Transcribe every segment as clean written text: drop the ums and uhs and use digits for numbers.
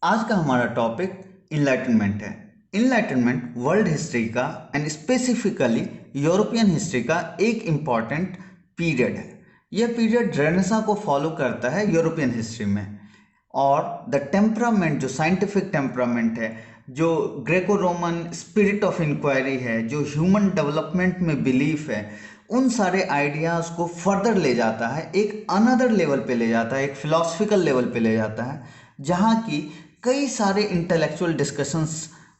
आज का हमारा टॉपिक इनलाइटनमेंट है। इनलाइटनमेंट वर्ल्ड हिस्ट्री का एंड स्पेसिफिकली यूरोपियन हिस्ट्री का एक इम्पॉर्टेंट पीरियड है। यह पीरियड रेनेसां को फॉलो करता है यूरोपियन हिस्ट्री में। और द टेम्परामेंट, जो साइंटिफिक टेम्परामेंट है, जो Greco Roman spirit of inquiry है, जो ह्यूमन डेवलपमेंट में बिलीफ है, उन सारे आइडियाज़ को फर्दर ले जाता है, एक अनदर लेवल पे ले जाता है, एक फिलोसफिकल लेवल पे ले जाता है, जहाँ की कई सारे इंटेलेक्चुअल डिस्कशंस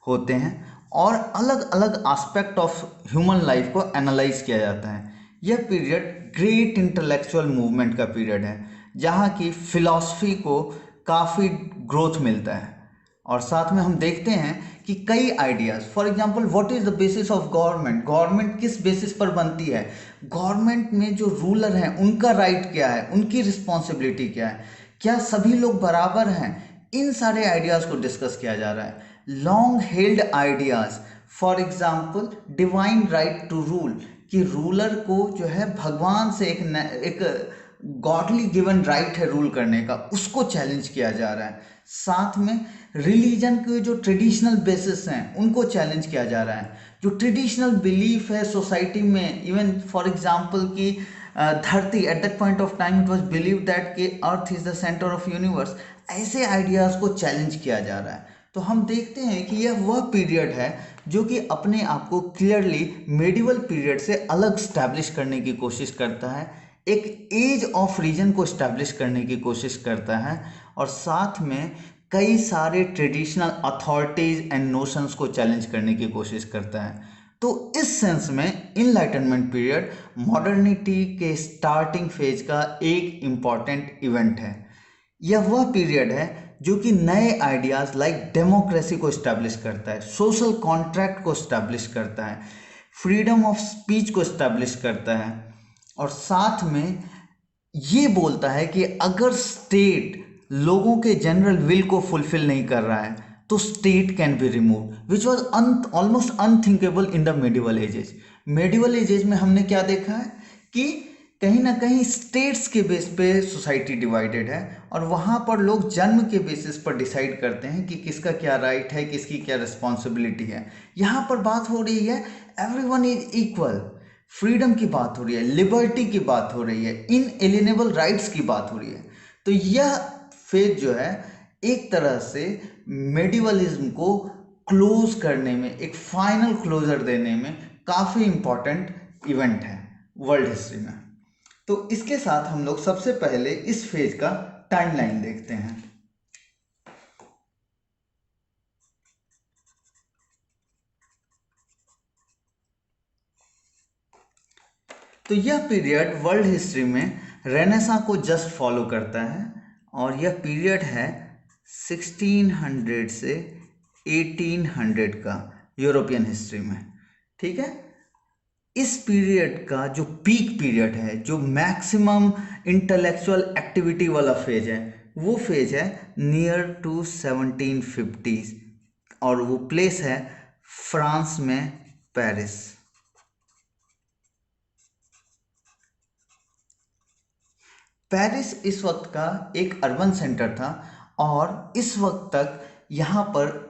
होते हैं और अलग अलग एस्पेक्ट ऑफ ह्यूमन लाइफ को एनालाइज किया जाता है। यह पीरियड ग्रेट इंटेलेक्चुअल मूवमेंट का पीरियड है, जहाँ की फिलॉसफी को काफ़ी ग्रोथ मिलता है। और साथ में हम देखते हैं कि कई ideas, for example what is the basis of government, government किस बेसिस पर बनती है, गवर्नमेंट में जो रूलर हैं उनका राइट क्या है, उनकी रिस्पॉन्सिबिलिटी क्या है, क्या सभी लोग बराबर हैं, इन सारे आइडियाज़ को डिस्कस किया जा रहा है। Long held ideas, for example divine right to rule, कि रूलर को जो है भगवान से एक गॉडली गिवन राइट है रूल करने का, उसको चैलेंज किया जा रहा है। साथ में रिलीजन के जो ट्रेडिशनल बेसिस हैं उनको चैलेंज किया जा रहा है। जो ट्रेडिशनल बिलीफ है सोसाइटी में, इवन फॉर एग्जांपल कि धरती, at that point of time it was believe that कि earth is the centre of universe, ऐसे आइडियाज़ को चैलेंज किया जा रहा है। तो हम देखते हैं कि यह वह पीरियड है जो कि अपने आप को क्लियरली मेडिवल पीरियड से अलग स्टैब्लिश करने की कोशिश करता है, एक एज ऑफ रीजन को स्टैब्लिश करने की कोशिश करता है, और साथ में कई सारे ट्रेडिशनल अथॉरिटीज एंड नोशंस को चैलेंज करने की कोशिश करता है। तो इस सेंस में इनलाइटनमेंट पीरियड मॉडर्निटी के स्टार्टिंग फेज का एक इम्पॉर्टेंट इवेंट है। यह वह पीरियड है जो कि नए आइडियाज़ लाइक डेमोक्रेसी को इस्टेब्लिश करता है, सोशल कॉन्ट्रैक्ट को इस्टेब्लिश करता है, फ्रीडम ऑफ स्पीच को इस्टेब्लिश करता है, और साथ में ये बोलता है कि अगर स्टेट लोगों के जनरल विल को फुलफिल नहीं कर रहा है तो state can be remove, which was almost unthinkable in the medieval ages. Medieval ages में हमने क्या देखा है कि कहीं ना कहीं स्टेट्स के बेस पे सोसाइटी डिवाइडेड है, और वहाँ पर लोग जन्म के बेसिस पर डिसाइड करते हैं कि किसका क्या राइट है, किसकी क्या रिस्पॉन्सिबिलिटी है। यहाँ पर बात हो रही है एवरीवन इज इक्वल, फ्रीडम की बात हो रही है, लिबर्टी की बात हो रही है, इनएलिएनेबल राइट्स की बात हो रही है। तो यह फेज जो है एक तरह से मेडिवलिज्म को क्लोज करने में, एक फाइनल क्लोजर देने में काफ़ी इंपॉर्टेंट इवेंट है वर्ल्ड हिस्ट्री में। तो इसके साथ हम लोग सबसे पहले इस फेज का टाइमलाइन देखते हैं। तो यह पीरियड वर्ल्ड हिस्ट्री में रेनेसां को जस्ट फॉलो करता है, और यह पीरियड है 1600 से 1800 का यूरोपियन हिस्ट्री में। ठीक है, इस पीरियड का जो पीक पीरियड है, जो मैक्सिमम इंटेलेक्चुअल एक्टिविटी वाला फेज है, वो फेज है नियर टू 1750, और वो प्लेस है फ्रांस में, पेरिस। पेरिस इस वक्त का एक अर्बन सेंटर था, और इस वक्त तक यहाँ पर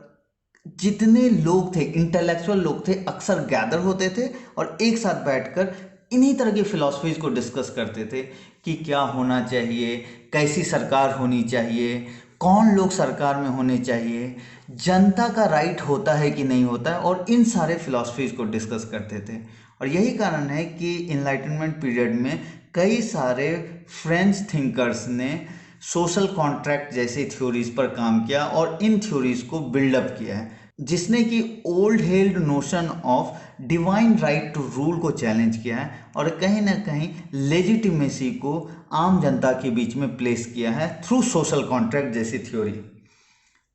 जितने लोग थे, इंटेलेक्चुअल लोग थे, अक्सर गैदर होते थे और एक साथ बैठकर इन्हीं तरह की फिलॉसफीज को डिस्कस करते थे कि क्या होना चाहिए, कैसी सरकार होनी चाहिए, कौन लोग सरकार में होने चाहिए, जनता का राइट होता है कि नहीं होता है, और इन सारे फिलॉसफीज को डिस्कस करते थे। और यही कारण है कि इनलाइटनमेंट पीरियड में कई सारे फ्रेंच थिंकर्स ने सोशल कॉन्ट्रैक्ट जैसी थ्योरीज पर काम किया और इन थ्योरीज को बिल्डअप किया है, जिसने कि old held notion of divine right to rule को चैलेंज किया है, और कहीं ना कहीं लेजिटिमेसी को आम जनता के बीच में प्लेस किया है थ्रू सोशल कॉन्ट्रैक्ट जैसी थ्योरी।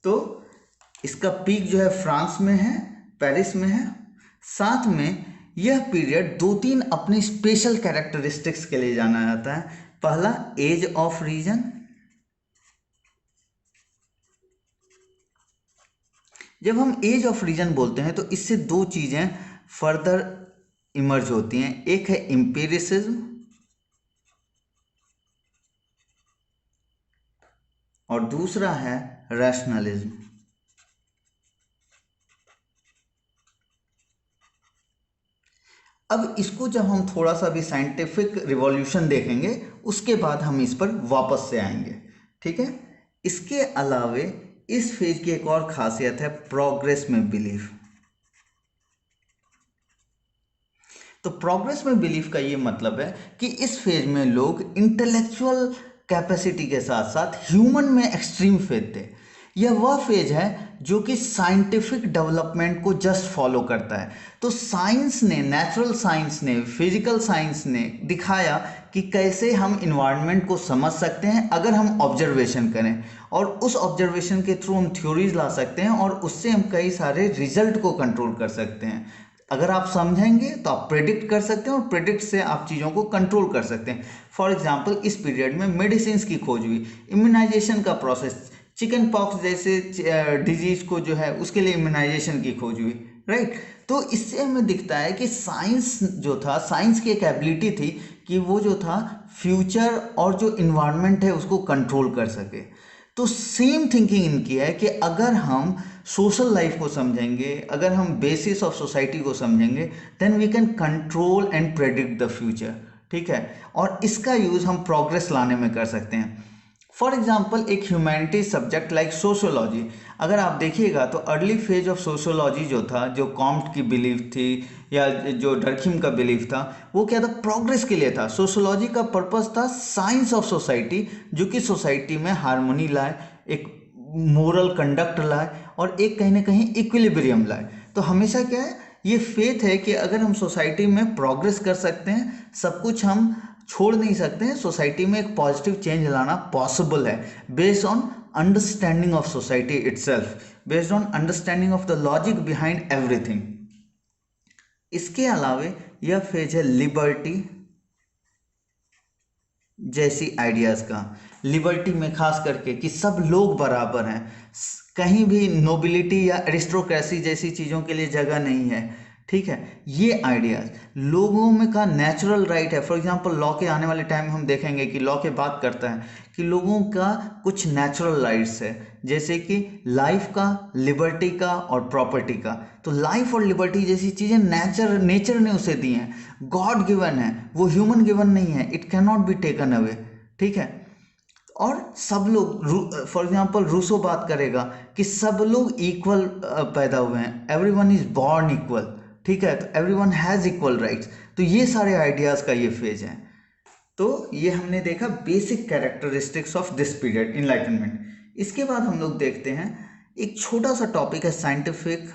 तो इसका पीक जो है फ्रांस में है, पेरिस में है। साथ में यह पीरियड दो तीन अपनी स्पेशल कैरेक्टरिस्टिक्स के लिए जाना जाता है। पहला, एज ऑफ रीजन। जब हम एज ऑफ रीजन बोलते हैं तो इससे दो चीज़ें फर्दर इमर्ज होती हैं, एक है एम्पिरिसिज्म और दूसरा है रैशनलिज्म। अब इसको जब हम थोड़ा सा भी साइंटिफिक रिवॉल्यूशन देखेंगे उसके बाद हम इस पर वापस से आएंगे, ठीक है। इसके अलावे इस फेज की एक और खासियत है प्रोग्रेस में बिलीफ। तो प्रोग्रेस में बिलीफ का ये मतलब है कि इस फेज में लोग इंटेलेक्चुअल कैपेसिटी के साथ साथ ह्यूमन में एक्सट्रीम फेथ थे। यह वह फेज है जो कि साइंटिफिक डेवलपमेंट को जस्ट फॉलो करता है। तो साइंस ने, नेचुरल साइंस ने, फिजिकल साइंस ने दिखाया कि कैसे हम इन्वायरमेंट को समझ सकते हैं अगर हम ऑब्जर्वेशन करें, और उस ऑब्जर्वेशन के थ्रू हम थ्योरीज ला सकते हैं और उससे हम कई सारे रिजल्ट को कंट्रोल कर सकते हैं। अगर आप समझेंगे तो आप प्रेडिक्ट कर सकते हैं और प्रेडिक्ट से आप चीज़ों को कंट्रोल कर सकते हैं। फॉर एग्जांपल इस पीरियड में मेडिसिन की खोज हुई, इम्यूनाइजेशन का प्रोसेस, चिकन पॉक्स जैसे डिजीज को जो है उसके लिए इम्यूनाइजेशन की खोज हुई, राइट। तो इससे हमें दिखता है कि साइंस जो था, साइंस की एक एबिलिटी थी कि वो जो था फ्यूचर और जो इन्वायरमेंट है उसको कंट्रोल कर सके। तो सेम थिंकिंग इनकी है कि अगर हम सोशल लाइफ को समझेंगे, अगर हम बेसिस ऑफ सोसाइटी को समझेंगे, then we can control and predict the future, ठीक है। और इसका यूज़ हम प्रोग्रेस लाने में कर सकते हैं। फॉर एग्जाम्पल एक ह्यूमैनिटीज सब्जेक्ट लाइक सोशोलॉजी, अगर आप देखिएगा तो अर्ली फेज ऑफ सोशोलॉजी जो था, जो कॉम्ट की बिलीफ थी या जो डर्खिम का बिलीफ था, वो क्या था, प्रोग्रेस के लिए था। सोशोलॉजी का पर्पस था साइंस ऑफ सोसाइटी, जो कि सोसाइटी में हार्मोनी लाए, एक मोरल कंडक्ट लाए और एक कहीं ना कहीं इक्विलिब्रियम लाए। तो हमेशा क्या है, ये फेथ है कि अगर हम सोसाइटी में प्रोग्रेस कर सकते हैं, सब कुछ हम छोड़ नहीं सकते हैं, सोसाइटी में एक पॉजिटिव चेंज लाना पॉसिबल है, based on understanding of society itself, based on understanding of the logic behind everything. इसके अलावे यह फेज है लिबर्टी जैसी आइडियाज का। लिबर्टी में खास करके कि सब लोग बराबर हैं, कहीं भी नोबिलिटी या एरिस्टोक्रेसी जैसी चीज़ों के लिए जगह नहीं है, ठीक है। ये आइडियाज लोगों में का नेचुरल राइट है। फॉर एग्जांपल लॉ के आने वाले टाइम हम देखेंगे कि लॉ के बात करता है कि लोगों का कुछ नेचुरल राइट्स है, जैसे कि लाइफ का, लिबर्टी का और प्रॉपर्टी का। तो लाइफ और लिबर्टी जैसी चीज़ें नेचर ने उसे दी हैं, गॉड गिवन है, वो ह्यूमन गिवन नहीं है, it can not be taken away, ठीक है। और सब लोग, फॉर एग्जाम्पल रूसो बात करेगा कि सब लोग इक्वल पैदा हुए हैं, एवरीवन इज बॉर्न इक्वल, ठीक है। तो एवरीवन हैज़ इक्वल राइट्स। तो ये सारे आइडियाज़ का ये फेज है। तो ये हमने देखा basic characteristics of this period enlightenment. इसके बाद हम लोग देखते हैं एक छोटा सा टॉपिक है साइंटिफिक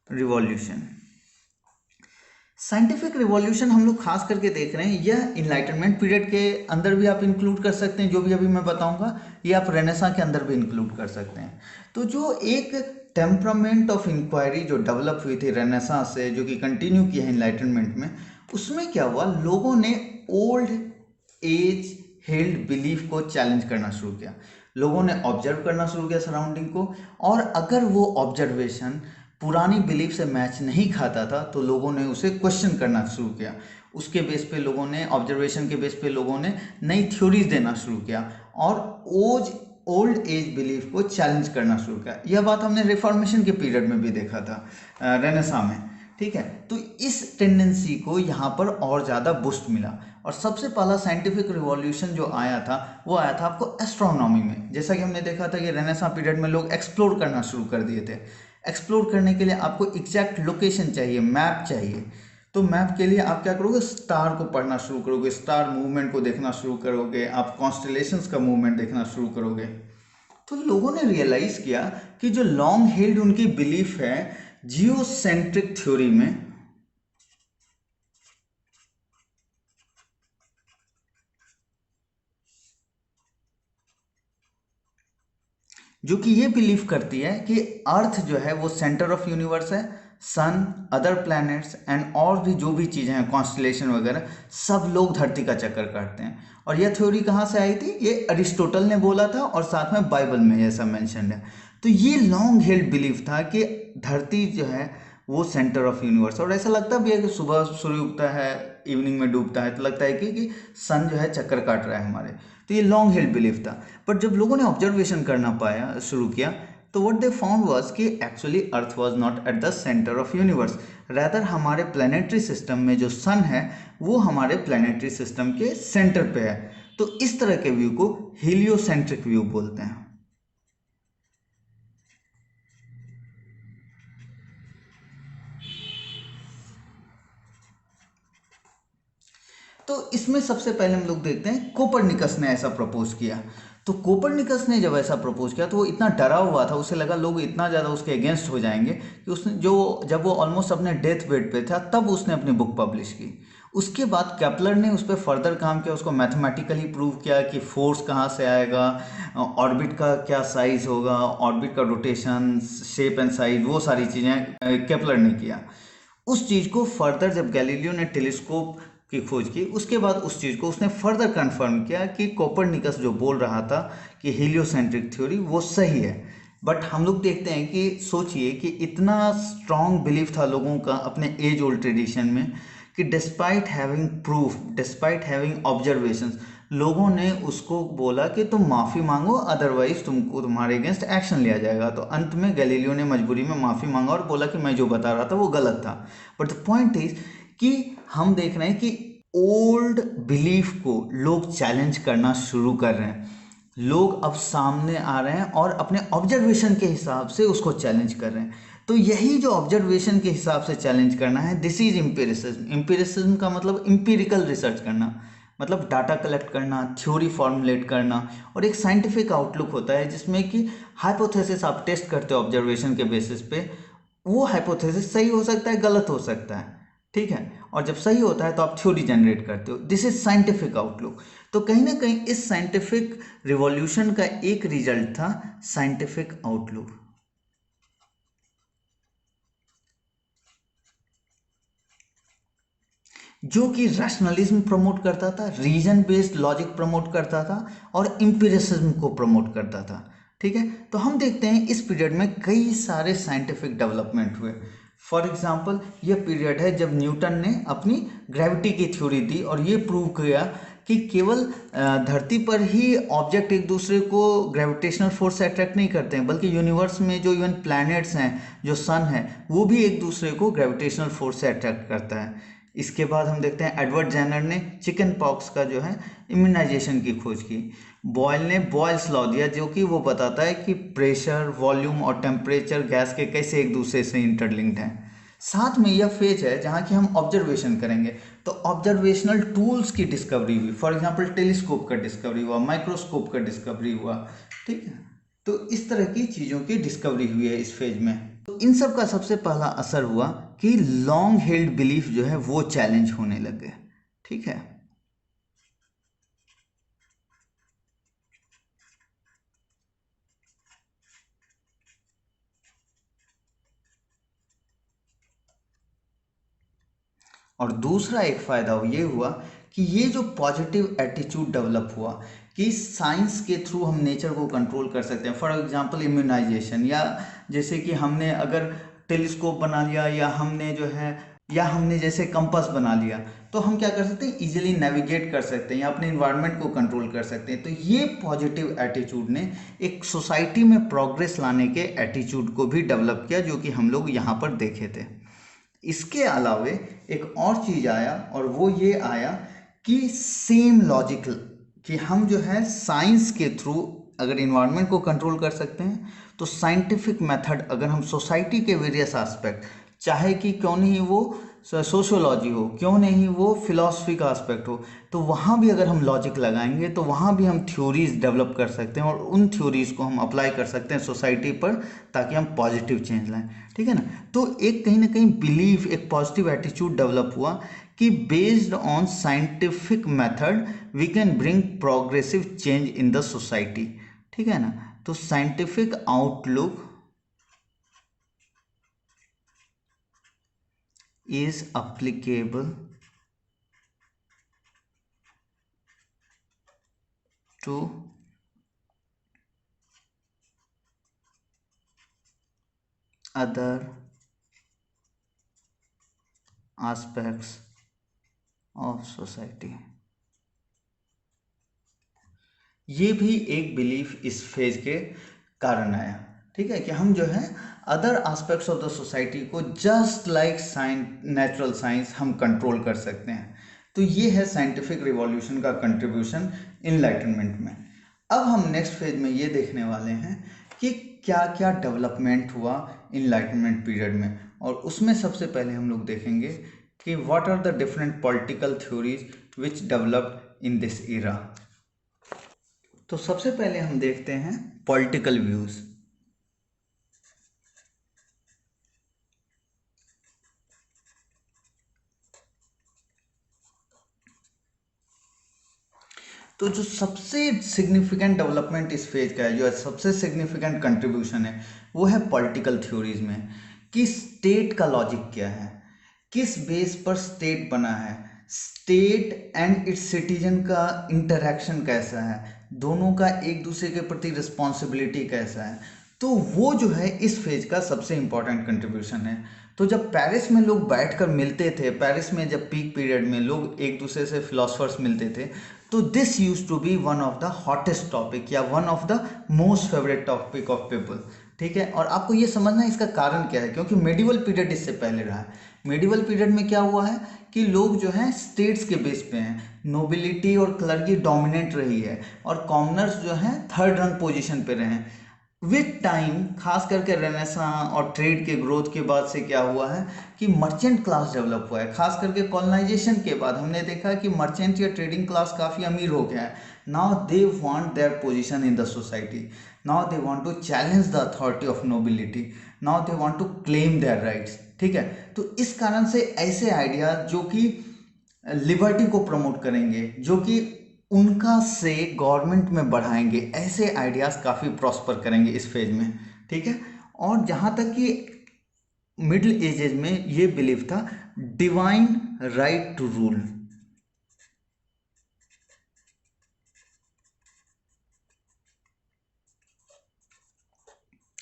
रिवॉल्यूशन। साइंटिफिक रिवॉल्यूशन हम लोग खास करके देख रहे हैं, यह इनलाइटनमेंट पीरियड के अंदर भी आप इंक्लूड कर सकते हैं, जो भी अभी मैं बताऊंगा, ये आप रेनेसां के अंदर भी इंक्लूड कर सकते हैं। तो जो एक टेम्परामेंट ऑफ इंक्वायरी जो डेवलप हुई थी रेनेसां से, जो कि कंटिन्यू की है इनलाइटनमेंट में, उसमें क्या हुआ, लोगों ने ओल्ड एज हेल्ड बिलीफ को चैलेंज करना शुरू किया। लोगों ने ऑब्जर्व करना शुरू किया सराउंडिंग को, और अगर वो ऑब्जर्वेशन पुरानी बिलीफ से मैच नहीं खाता था तो लोगों ने उसे क्वेश्चन करना शुरू किया। उसके बेस पे लोगों ने, ऑब्जर्वेशन के बेस पे लोगों ने नई थ्योरीज देना शुरू किया और ओल्ड एज बिलीफ को चैलेंज करना शुरू किया। यह बात हमने रिफॉर्मेशन के पीरियड में भी देखा था, रेनेसां में, ठीक है। तो इस टेंडेंसी को यहाँ पर और ज़्यादा बूस्ट मिला। और सबसे पहला साइंटिफिक रिवॉल्यूशन जो आया था वो आया था आपको एस्ट्रोनॉमी में। जैसा कि हमने देखा था कि रेनेसां पीरियड में लोग एक्सप्लोर करना शुरू कर दिए थे। एक्सप्लोर करने के लिए आपको एग्जैक्ट लोकेशन चाहिए, मैप चाहिए। तो मैप के लिए आप क्या करोगे, स्टार को पढ़ना शुरू करोगे, स्टार मूवमेंट को देखना शुरू करोगे, आप कॉन्स्टलेशंस का मूवमेंट देखना शुरू करोगे। तो लोगों ने रियलाइज किया कि जो लॉन्ग हेल्ड उनकी बिलीफ है जियोसेंट्रिक थ्योरी में, जो कि ये बिलीव करती है कि अर्थ जो है वो सेंटर ऑफ यूनिवर्स है, सन, अदर प्लैनेट्स एंड और भी जो भी चीज़ें हैं, कॉन्स्टलेशन वगैरह, सब लोग धरती का चक्कर काटते हैं। और यह थ्योरी कहाँ से आई थी, ये अरिस्टोटल ने बोला था और साथ में बाइबल में ये सब मेंशन है। तो ये लॉन्ग हेल्ड बिलीफ था कि धरती जो है वो सेंटर ऑफ यूनिवर्स। और ऐसा लगता भी है कि सुबह सूर्य उगता है, इवनिंग में डूबता है, तो लगता है कि सन जो है चक्कर काट रहा है हमारे। तो ये लॉन्ग हेल्ड बिलीफ था। बट जब लोगों ने ऑब्जर्वेशन करना पाया शुरू किया, तो व्हाट दे फाउंड वाज कि actually earth was not at the centre of universe, rather हमारे प्लानिटरी सिस्टम में जो सन है वो हमारे प्लानिटरी सिस्टम के सेंटर पे है। तो इस तरह के व्यू को हीलियोसेंट्रिक व्यू बोलते हैं। तो इसमें सबसे पहले हम लोग देखते हैं कोपरनिकस ने ऐसा प्रपोज किया। तो कोपरनिकस ने जब ऐसा प्रपोज किया तो वो इतना डरा हुआ था, उसे लगा लोग इतना ज़्यादा उसके अगेंस्ट हो जाएंगे कि उसने जो जब वो ऑलमोस्ट अपने डेथ बेड पे था तब उसने अपनी बुक पब्लिश की। उसके बाद केपलर ने उस पर फर्दर काम किया, उसको मैथमेटिकली प्रूव किया कि फोर्स कहाँ से आएगा, ऑर्बिट का क्या साइज होगा, ऑर्बिट का रोटेशन, शेप एंड साइज, वो सारी चीज़ें केपलर ने किया। उस चीज़ को फर्दर जब गैलीलियो ने टेलीस्कोप की खोज की, उसके बाद उस चीज़ को उसने फर्दर कंफर्म किया कि कोपरनिकस जो बोल रहा था कि हीलियोसेंट्रिक थ्योरी वो सही है। बट हम लोग देखते हैं कि सोचिए कि इतना स्ट्रॉन्ग बिलीफ था लोगों का अपने एज ओल्ड ट्रेडिशन में कि despite having proof, despite having observations, लोगों ने उसको बोला कि तुम माफ़ी मांगो अदरवाइज तुमको तुम्हारे अगेंस्ट एक्शन लिया जाएगा। तो अंत में गैलीलियो ने मजबूरी में माफ़ी मांगा और बोला कि मैं जो बता रहा था वो गलत था। बट द पॉइंट इज कि हम देख रहे हैं कि ओल्ड बिलीफ को लोग चैलेंज करना शुरू कर रहे हैं। लोग अब सामने आ रहे हैं और अपने ऑब्जर्वेशन के हिसाब से उसको चैलेंज कर रहे हैं। तो यही जो ऑब्जर्वेशन के हिसाब से चैलेंज करना है, दिस इज एम्पिरिसिज्म। एम्पिरिसिज्म का मतलब एम्पिरिकल रिसर्च करना, मतलब डाटा कलेक्ट करना, थ्योरी फॉर्मुलेट करना। और एक साइंटिफिक आउटलुक होता है जिसमें कि हाइपोथेसिस आप टेस्ट करते हो ऑब्जर्वेशन के बेसिस पे। वो हाइपोथेसिस सही हो सकता है, गलत हो सकता है, ठीक है। और जब सही होता है तो आप थ्योरी जनरेट करते हो। This is scientific outlook. तो कहीं ना कहीं इस साइंटिफिक रिवॉल्यूशन का एक रिजल्ट था साइंटिफिक आउटलुक, जो कि रैशनलिज्म प्रमोट करता था, रीजन बेस्ड लॉजिक प्रमोट करता था और इंपिरिसिज्म को प्रमोट करता था, ठीक है। तो हम देखते हैं इस पीरियड में कई सारे साइंटिफिक डेवलपमेंट हुए। फॉर एग्जांपल ये पीरियड है जब न्यूटन ने अपनी ग्रेविटी की थ्योरी दी और ये प्रूव किया कि केवल धरती पर ही ऑब्जेक्ट एक दूसरे को ग्रेविटेशनल फोर्स से अट्रैक्ट नहीं करते हैं, बल्कि यूनिवर्स में जो इवन प्लैनेट्स हैं, जो सन है, वो भी एक दूसरे को ग्रेविटेशनल फोर्स से अट्रैक्ट करता है। इसके बाद हम देखते हैं एडवर्ड जेनर ने चिकन पॉक्स का जो है इम्यूनाइजेशन की खोज की। बॉयल ने बॉयल्स लॉ दिया जो कि वो बताता है कि प्रेशर, वॉल्यूम और टेम्परेचर गैस के कैसे एक दूसरे से इंटरलिंक्ड हैं। साथ में यह फेज है जहाँ की हम ऑब्जर्वेशन करेंगे, तो ऑब्जर्वेशनल टूल्स की डिस्कवरी हुई। फॉर एग्जांपल टेलीस्कोप का डिस्कवरी हुआ, माइक्रोस्कोप का डिस्कवरी हुआ, ठीक है। तो इस तरह की चीज़ों की डिस्कवरी हुई है इस फेज में। तो इन सब का सबसे पहला असर हुआ कि लॉन्ग हेल्ड बिलीफ जो है वो चैलेंज होने लग गए, ठीक है। और दूसरा एक फ़ायदा ये हुआ कि ये जो पॉजिटिव एटीट्यूड डेवलप हुआ कि साइंस के थ्रू हम नेचर को कंट्रोल कर सकते हैं। फॉर एग्जांपल इम्यूनाइजेशन, या जैसे कि हमने अगर टेलीस्कोप बना लिया, या हमने जैसे कंपास बना लिया, तो हम क्या कर सकते हैं, इजीली नेविगेट कर सकते हैं या अपने इन्वायरमेंट को कंट्रोल कर सकते हैं। तो ये पॉजिटिव एटीट्यूड ने एक सोसाइटी में प्रोग्रेस लाने के एटीट्यूड को भी डेवलप किया, जो कि हम लोग यहाँ पर देखे थे। इसके अलावे एक और चीज आया और वो ये आया कि सेम लॉजिक, कि हम जो है साइंस के थ्रू अगर इन्वायरमेंट को कंट्रोल कर सकते हैं, तो साइंटिफिक मेथड अगर हम सोसाइटी के वेरियस एस्पेक्ट, चाहे कि क्यों नहीं वो सोशियोलॉजी हो, क्यों नहीं वो फिलॉसफी का एस्पेक्ट हो, तो वहाँ भी अगर हम लॉजिक लगाएंगे तो वहाँ भी हम थ्योरीज डेवलप कर सकते हैं और उन थ्योरीज को हम अप्लाई कर सकते हैं सोसाइटी पर, ताकि हम पॉजिटिव चेंज लाएं, ठीक है ना। तो एक कहीं ना कहीं बिलीफ, एक पॉजिटिव एटीट्यूड डेवलप हुआ कि based on scientific method we can bring progressive change in the society, ठीक है ना। तो scientific outlook is applicable to other aspects of society। ये भी एक बिलीफ इस फेज के कारण आया, ठीक है, कि हम जो है other aspects of the society को जस्ट लाइक नेचुरल साइंस हम कंट्रोल कर सकते हैं। तो ये है साइंटिफिक रिवॉल्यूशन का कंट्रीब्यूशन इनलाइटनमेंट में। अब हम नेक्स्ट फेज में ये देखने वाले हैं कि क्या क्या डेवलपमेंट हुआ इनलाइटनमेंट पीरियड में, और उसमें सबसे पहले हम लोग देखेंगे कि what are the different political theories which developed in this era. तो सबसे पहले हम देखते हैं पॉलिटिकल व्यूज। तो जो सबसे सिग्निफिकेंट डेवलपमेंट इस फेज का है, जो सबसे सिग्निफिकेंट कंट्रीब्यूशन है, वो है पॉलिटिकल थ्योरीज में कि स्टेट का लॉजिक क्या है, किस बेस पर स्टेट बना है, स्टेट एंड इट्स सिटीजन का इंटरेक्शन कैसा है, दोनों का एक दूसरे के प्रति रिस्पॉन्सिबिलिटी कैसा है। तो वो जो है इस फेज का सबसे इंपॉर्टेंट कंट्रीब्यूशन है। तो जब पेरिस में लोग बैठकर मिलते थे, पेरिस में जब पीक पीरियड में लोग एक दूसरे से फिलोसफर्स मिलते थे, तो this use to be one of the hottest topic या one of the most favourite topic of people, ठीक है। और आपको ये समझना है इसका कारण क्या है, क्योंकि मेडिवल पीरियड इससे पहले रहा है। मेडिवल पीरियड में क्या हुआ है कि लोग जो हैं स्टेट्स के बेस पे हैं, नोबिलिटी और क्लर्की डोमिनेट रही है और कॉमनर्स जो हैं थर्ड रंग पोजीशन पे रहे हैं। विथ टाइम खास करके रेनेसां और ट्रेड के ग्रोथ के बाद से क्या हुआ है कि मर्चेंट क्लास डेवलप हुआ है। खास करके कॉलोनाइजेशन के बाद हमने देखा कि मर्चेंट या ट्रेडिंग क्लास काफ़ी अमीर हो गया है। Now they want their position in the society, now they want to challenge the authority of nobility, now they want to claim their rights, ठीक है। तो इस कारण से ऐसे आइडिया जो कि लिबर्टी को प्रमोट करेंगे, जो कि उनका से गवर्नमेंट में बढ़ाएंगे, ऐसे आइडियाज़ काफ़ी प्रॉस्पर करेंगे इस फेज में, ठीक है। और जहाँ तक कि मिडिल एजेज में ये बिलीव था डिवाइन राइट टू रूल।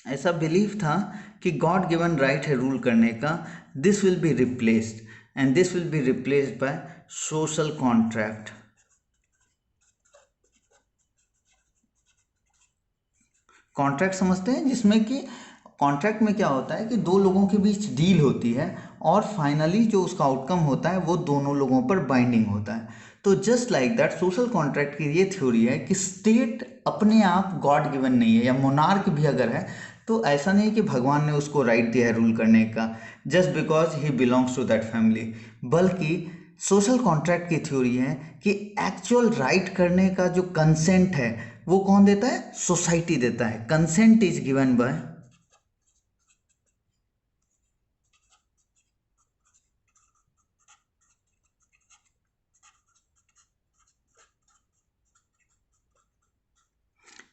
ऐसा बिलीव था कि गॉड गिवन राइट है रूल करने का, this will be replaced and this will be replaced by social contract. Contract समझते हैं, जिसमें कि कॉन्ट्रैक्ट में क्या होता है कि दो लोगों के बीच डील होती है और फाइनली जो उसका आउटकम होता है वो दोनों लोगों पर बाइंडिंग होता है। तो just like that social contract की ये थ्योरी है कि स्टेट अपने आप गॉड गिवन नहीं है, या मोनार्क भी अगर है तो ऐसा नहीं कि भगवान ने उसको राइट दिया है रूल करने का just because he belongs to that family, बल्कि सोशल कॉन्ट्रैक्ट की थ्योरी है कि एक्चुअल राइट करने का जो कंसेंट है वो कौन देता है, सोसाइटी देता है। कंसेंट इज गिवन बाय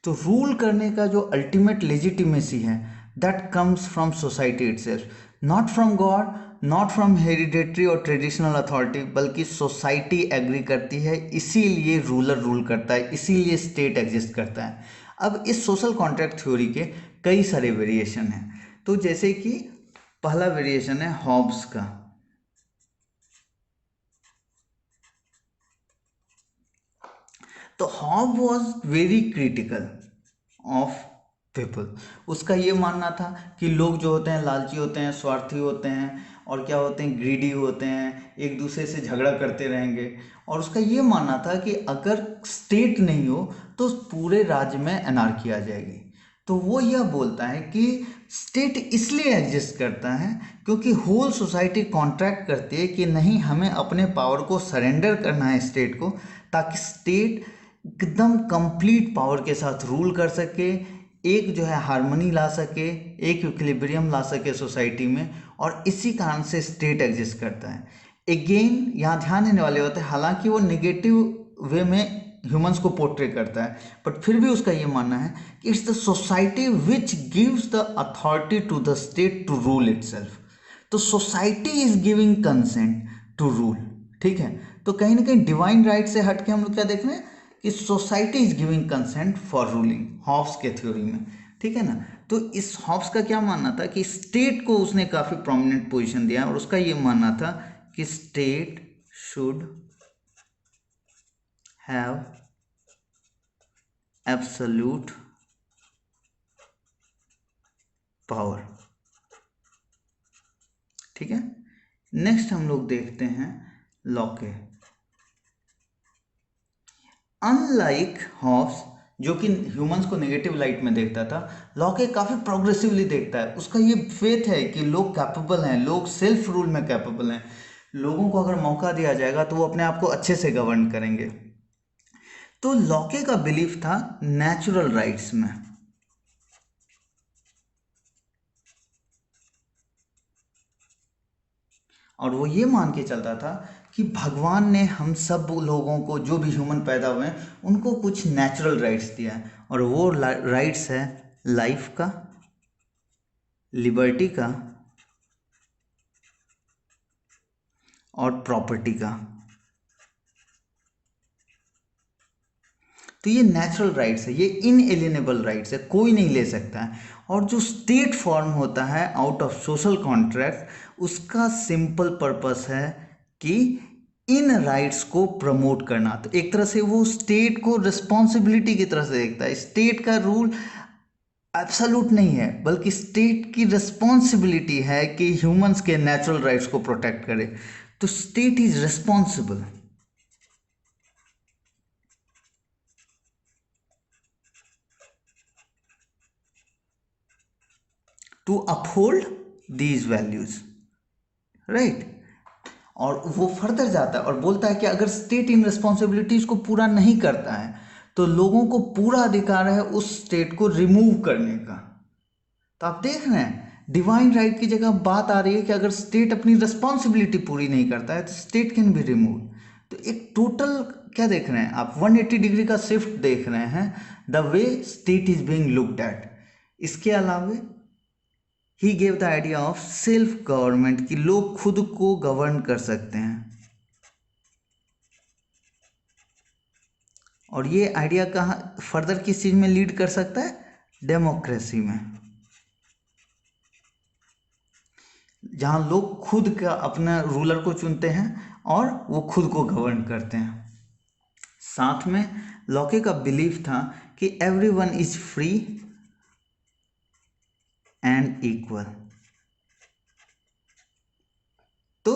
तो रूल करने का जो अल्टीमेट लेजिटिमेसी है that comes from society itself, not from God, not from hereditary और ट्रेडिशनल अथॉरिटी, बल्कि सोसाइटी एग्री करती है, इसीलिए रूलर रूल करता है, इसीलिए स्टेट एग्जिस्ट करता है। अब इस सोशल कॉन्ट्रैक्ट थ्योरी के कई सारे वेरिएशन हैं। तो जैसे कि पहला वेरिएशन है हॉब्स का। तो hob was very critical of people. उसका ये मानना था कि लोग जो होते हैं लालची होते हैं, स्वार्थी होते हैं और क्या होते हैं, ग्रीडी होते हैं, एक दूसरे से झगड़ा करते रहेंगे। और उसका ये मानना था कि अगर स्टेट नहीं हो तो पूरे राज्य में एनार्की आ जाएगी। तो वो यह बोलता है कि स्टेट इसलिए एग्जिस्ट करता है क्योंकि होल सोसाइटी कॉन्ट्रैक्ट करती है कि नहीं, हमें अपने पावर को सरेंडर करना है स्टेट को, ताकि स्टेट एकदम कंप्लीट पावर के साथ रूल कर सके, एक जो है हार्मनी ला सके, एक इक्विलिब्रियम ला सके सोसाइटी में। और इसी कारण से स्टेट एग्जिस्ट करता है। अगेन यहाँ ध्यान देने वाले होते हैं, हालांकि वो निगेटिव वे में ह्यूमंस को पोर्ट्रे करता है, बट फिर भी उसका ये मानना है कि it's the society which gives the authority to the state to rule itself. तो society is giving consent to rule, ठीक है। तो कहीं ना कहीं डिवाइन राइट से हट के हम लोग क्या देख रहे हैं कि society is giving consent for ruling, Hobbes के थ्योरी में, ठीक है ना। तो इस हॉब्स का क्या मानना था कि स्टेट को उसने काफ़ी प्रोमिनेंट पोजीशन दिया और उसका ये मानना था कि state should have absolute power. ठीक है, नेक्स्ट हम लोग देखते हैं लॉके। अनलाइक हॉब्स जो कि ह्यूमंस को नेगेटिव लाइट में देखता था, लॉके काफ़ी प्रोग्रेसिवली देखता है। उसका ये फेथ है कि लोग कैपेबल हैं, लोग सेल्फ रूल में कैपेबल हैं, लोगों को अगर मौका दिया जाएगा तो वो अपने आप को अच्छे से गवर्न करेंगे। तो लॉके का बिलीफ था नेचुरल राइट्स में। और वो ये मान के चलता था कि भगवान ने हम सब लोगों को, जो भी ह्यूमन पैदा हुए हैं, उनको कुछ नेचुरल राइट्स दिया है, और वो राइट्स है लाइफ का, लिबर्टी का और प्रॉपर्टी का। तो ये नेचुरल राइट्स है, ये इनएलिएनेबल राइट्स है, कोई नहीं ले सकता है। और जो स्टेट फॉर्म होता है आउट ऑफ सोशल कॉन्ट्रैक्ट, उसका सिंपल पर्पस है कि इन राइट्स को प्रमोट करना। तो एक तरह से वो स्टेट को रिस्पॉन्सिबिलिटी की तरह से देखता है। स्टेट का रूल एब्सोल्यूट नहीं है, बल्कि स्टेट की रिस्पॉन्सिबिलिटी है कि ह्यूमंस के नेचुरल राइट्स को प्रोटेक्ट करे। तो state is responsible to uphold these values, right. और वो फर्दर जाता है और बोलता है कि अगर स्टेट इन रिस्पॉन्सिबिलिटीज को पूरा नहीं करता है तो लोगों को पूरा अधिकार है उस स्टेट को रिमूव करने का। तो आप देख रहे हैं, डिवाइन राइट की जगह बात आ रही है कि अगर स्टेट अपनी रिस्पॉन्सिबिलिटी पूरी नहीं करता है तो स्टेट कैन बी रिमूव। तो एक टोटल क्या देख रहे हैं आप, 180 डिग्री का शिफ्ट देख रहे हैं, the way state is being looked at. इसके अलावा he gave the idea of self government, कि लोग खुद को गवर्न कर सकते हैं। और ये आइडिया कहाँ फर्दर किस चीज में लीड कर सकता है, डेमोक्रेसी में, जहां लोग खुद का अपना रूलर को चुनते हैं और वो खुद को गवर्न करते हैं। साथ में लॉके का बिलीफ था कि everyone is free and equal. तो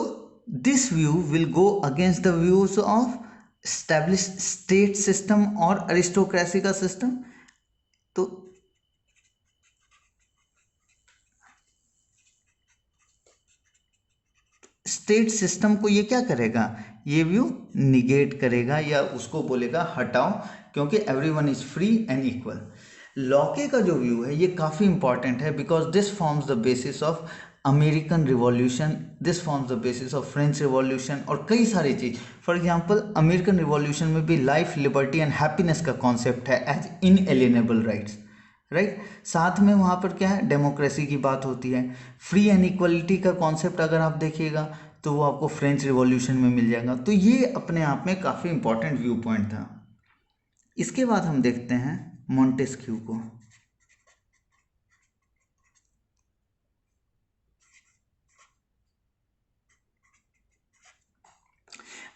this view will go against the views of established state system और अरिस्टोक्रेसी का सिस्टम। तो स्टेट सिस्टम को ये क्या करेगा, ये व्यू निगेट करेगा या उसको बोलेगा हटाओ, क्योंकि everyone is free and equal. Locke का जो व्यू है ये काफ़ी इंपॉर्टेंट है, because this forms the basis of American revolution, this forms the basis of French revolution और कई सारी चीज़। फॉर एग्जांपल अमेरिकन रिवॉल्यूशन में भी लाइफ, लिबर्टी एंड हैप्पीनेस का कॉन्सेप्ट है एज इनएलिएनेबल राइट्स, राइट। साथ में वहाँ पर क्या है, डेमोक्रेसी की बात होती है। फ्री एंड इक्वलिटी का कॉन्सेप्ट अगर आप देखिएगा तो वो आपको फ्रेंच रिवॉल्यूशन में मिल जाएगा। तो ये अपने आप में काफ़ी इंपॉर्टेंट व्यू पॉइंट था। इसके बाद हम देखते हैं मॉन्टेस्क्यू को।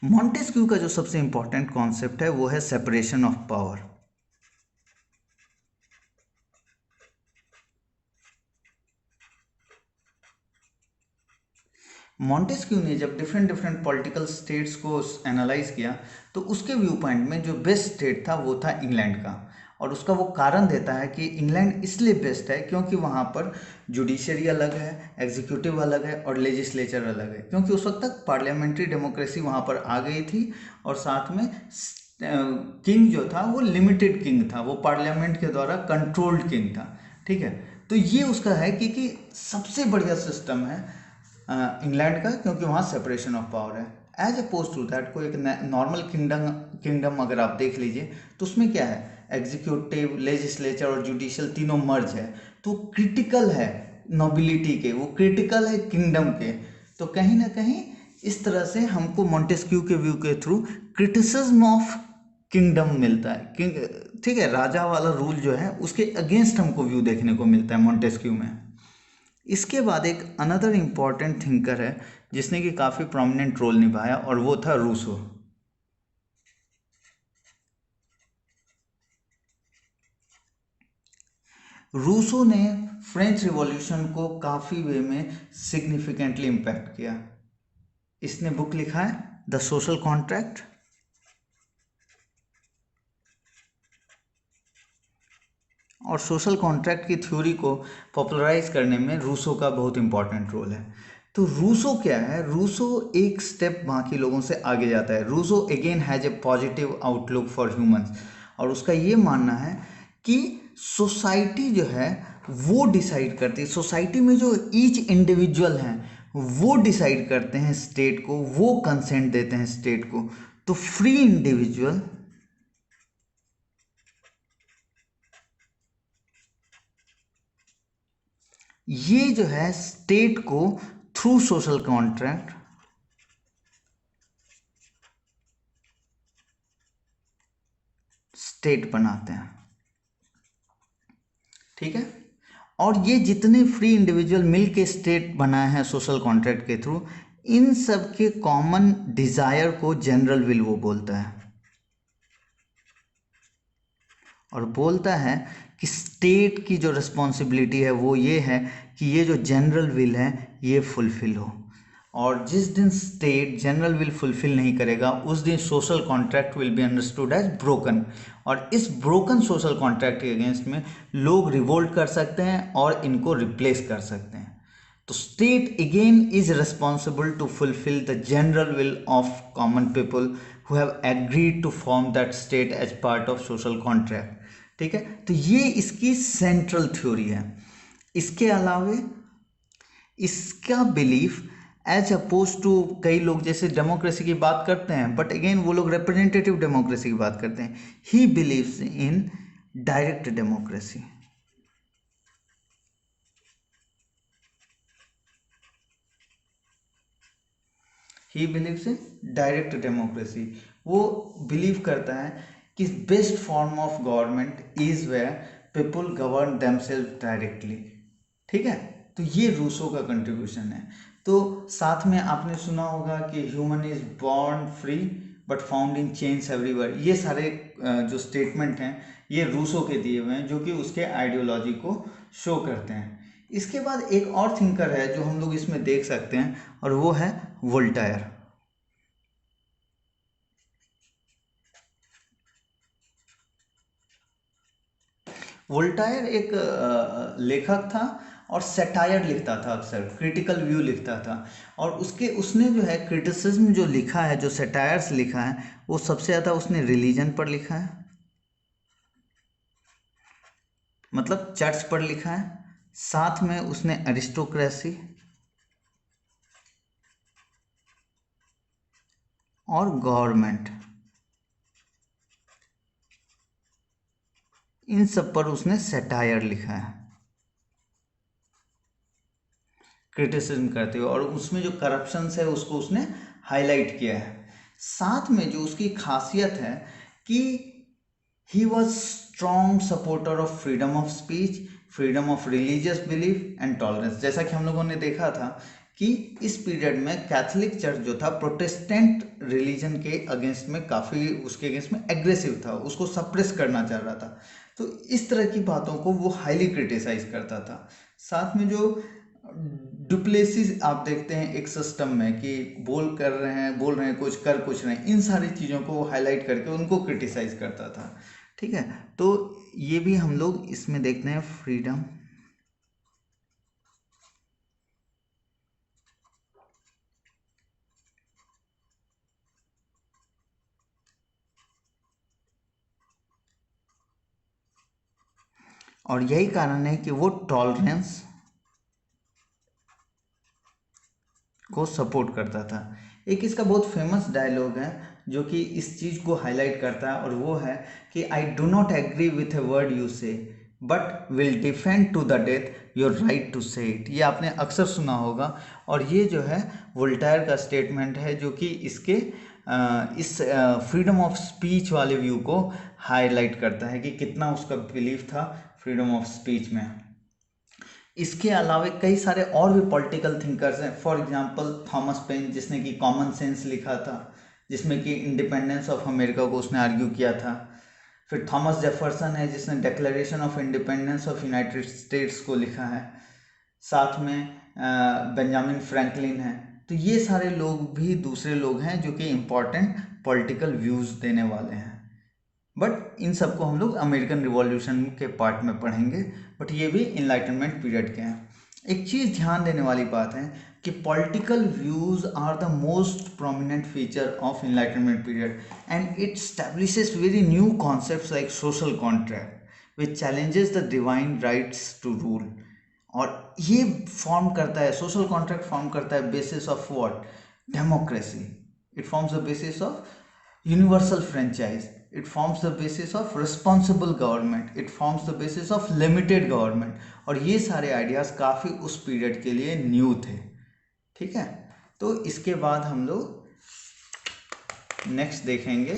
मॉन्टेस्क्यू का जो सबसे इंपॉर्टेंट कॉन्सेप्ट है वो है सेपरेशन ऑफ पावर। मॉन्टेस्क्यू ने जब डिफरेंट पॉलिटिकल स्टेट्स को एनालाइज किया तो उसके व्यू पॉइंट में जो बेस्ट स्टेट था वो था इंग्लैंड का। और उसका वो कारण देता है कि इंग्लैंड इसलिए बेस्ट है क्योंकि वहाँ पर जुडिशरी अलग है, एग्जीक्यूटिव अलग है और लेजिस्लेचर अलग है, क्योंकि उस वक्त तक पार्लियामेंट्री डेमोक्रेसी वहाँ पर आ गई थी और साथ में किंग जो था वो लिमिटेड किंग था, वो पार्लियामेंट के द्वारा कंट्रोल्ड किंग था। ठीक है, तो ये उसका है कि सबसे बढ़िया सिस्टम है इंग्लैंड का, क्योंकि वहाँ सेपरेशन ऑफ पावर है। एज अपोज टू दैट कोई एक नॉर्मल किंगडम अगर आप देख लीजिए तो उसमें क्या है, एग्जीक्यूटिव, लेजिस्लेचर और जुडिशियल तीनों मर्ज है, तो क्रिटिकल है नोबिलिटी के, वो क्रिटिकल है किंगडम के। तो कहीं ना कहीं इस तरह से हमको मॉन्टेस्क्यू के व्यू के थ्रू क्रिटिसिज्म ऑफ किंगडम मिलता है। ठीक है, राजा वाला रूल जो है उसके अगेंस्ट हमको व्यू देखने को मिलता है मॉन्टेस्क्यू में। इसके बाद एक अनदर इम्पॉर्टेंट थिंकर है जिसने कि काफ़ी प्रोमिनेंट रोल निभाया, और वो था रूसो। रूसो ने फ्रेंच रिवॉल्यूशन को काफ़ी वे में सिग्निफिकेंटली इम्पैक्ट किया। इसने बुक लिखा है द सोशल कॉन्ट्रैक्ट, और सोशल कॉन्ट्रैक्ट की थ्योरी को पॉपुलराइज करने में रूसो का बहुत इंपॉर्टेंट रोल है। तो रूसो क्या है? रूसो एक स्टेप बाकी लोगों से आगे जाता है। Rousseau again has a positive outlook for humans, और उसका ये मानना है कि सोसाइटी जो है वो डिसाइड करती है, सोसाइटी में जो ईच इंडिविजुअल हैं वो डिसाइड करते हैं स्टेट को, वो कंसेंट देते हैं स्टेट को। तो फ्री इंडिविजुअल ये जो है स्टेट को थ्रू सोशल कॉन्ट्रैक्ट स्टेट बनाते हैं, ठीक है। और ये जितने फ्री इंडिविजुअल मिल के स्टेट बनाए हैं सोशल कॉन्ट्रैक्ट के थ्रू, इन सब के कॉमन डिजायर को जनरल विल वो बोलता है, और बोलता है कि स्टेट की जो रिस्पॉन्सिबिलिटी है वो ये है कि ये जो जनरल विल है ये फुलफिल हो। और जिस दिन स्टेट जनरल विल फुलफिल नहीं करेगा उस दिन social contract will be understood as broken, और इस ब्रोकन सोशल कॉन्ट्रैक्ट के अगेंस्ट में लोग रिवोल्ट कर सकते हैं और इनको रिप्लेस कर सकते हैं। तो state again is responsible to fulfil the general will of common people who have agreed to form that state as part of social contract, ठीक है। तो ये इसकी सेंट्रल थ्योरी है। इसके अलावे इसका बिलीफ एज अपोज टू कई लोग जैसे डेमोक्रेसी की बात करते हैं, बट अगेन वो लोग रिप्रेजेंटेटिव डेमोक्रेसी की बात करते हैं, he believes in direct democracy. He believes in direct democracy. वो बिलीव करता है कि best form of government is where people govern themselves directly, ठीक है। तो ये रूसो का कंट्रीब्यूशन है। तो साथ में आपने सुना होगा कि human is born free but found in change everywhere. ये सारे जो स्टेटमेंट हैं ये रूसो के दिए हुए हैं, जो कि उसके आइडियोलॉजी को शो करते हैं। इसके बाद एक और थिंकर है जो हम लोग इसमें देख सकते हैं, और वो है वोल्टायर। वोल्टायर एक लेखक था और सेटायर लिखता था, अक्सर क्रिटिकल व्यू लिखता था, और उसने जो है क्रिटिसिज्म जो लिखा है, जो सेटायर्स लिखा है, वो सबसे ज़्यादा उसने रिलीजन पर लिखा है, मतलब चर्च पर लिखा है। साथ में उसने एरिस्टोक्रेसी और गवर्नमेंट, इन सब पर उसने सेटायर लिखा है क्रिटिसिज्म करते हुए, और उसमें जो करप्शंस है उसको उसने हाईलाइट किया है। साथ में जो उसकी खासियत है कि he was strong supporter of freedom of speech, freedom of religious belief and tolerance. जैसा कि हम लोगों ने देखा था कि इस पीरियड में कैथोलिक चर्च जो था प्रोटेस्टेंट रिलीजन के अगेंस्ट में काफ़ी उसके अगेंस्ट में एग्रेसिव था, उसको सप्रेस करना चाह रहा था। तो इस तरह की बातों को वो हाईली क्रिटिसाइज करता था। साथ में जो डुप्लेसिस आप देखते हैं एक सिस्टम में कि बोल रहे हैं कुछ, कर कुछ रहे हैं, इन सारी चीज़ों को वो हाईलाइट करके उनको क्रिटिसाइज करता था, ठीक है। तो ये भी हम लोग इसमें देखते हैं फ्रीडम और यही कारण है कि वो टॉलरेंस को सपोर्ट करता था। एक इसका बहुत फेमस डायलॉग है जो कि इस चीज़ को हाईलाइट करता है, और वो है कि I do not agree with a word you say but will defend to the death your right to say it. ये आपने अक्सर सुना होगा, और ये जो है वोल्टायर का स्टेटमेंट है जो कि इस फ्रीडम ऑफ स्पीच वाले व्यू को हाईलाइट करता है कि कितना उसका बिलीफ था फ्रीडम ऑफ स्पीच में। इसके अलावा कई सारे और भी पॉलिटिकल थिंकर्स हैं। फॉर एग्जांपल थॉमस पेन, जिसने कि कॉमन सेंस लिखा था, जिसमें कि इंडिपेंडेंस ऑफ अमेरिका को उसने आर्ग्यू किया था। फिर थॉमस जेफरसन है, जिसने declaration of independence of United states को लिखा है। साथ में बेंजामिन फ्रैंकलिन है। तो ये सारे लोग भी दूसरे लोग हैं जो कि इम्पोर्टेंट पॉलिटिकल व्यूज़ देने वाले हैं। बट इन सबको हम लोग अमेरिकन रिवॉल्यूशन के पार्ट में पढ़ेंगे, बट ये भी इनलाइटनमेंट पीरियड के हैं। एक चीज़ ध्यान देने वाली बात है कि political views are the most prominent feature of enlightenment period and it establishes very new concepts like social contract which challenges the divine rights to rule. और ये फॉर्म करता है, सोशल कॉन्ट्रैक्ट फॉर्म करता है basis of what? Democracy. It forms the basis of universal franchise, it forms the basis of responsible government, it forms the basis of limited government। और ये सारे ideas काफ़ी उस पीरियड के लिए न्यू थे। ठीक है, तो इसके बाद हम लोग नेक्स्ट देखेंगे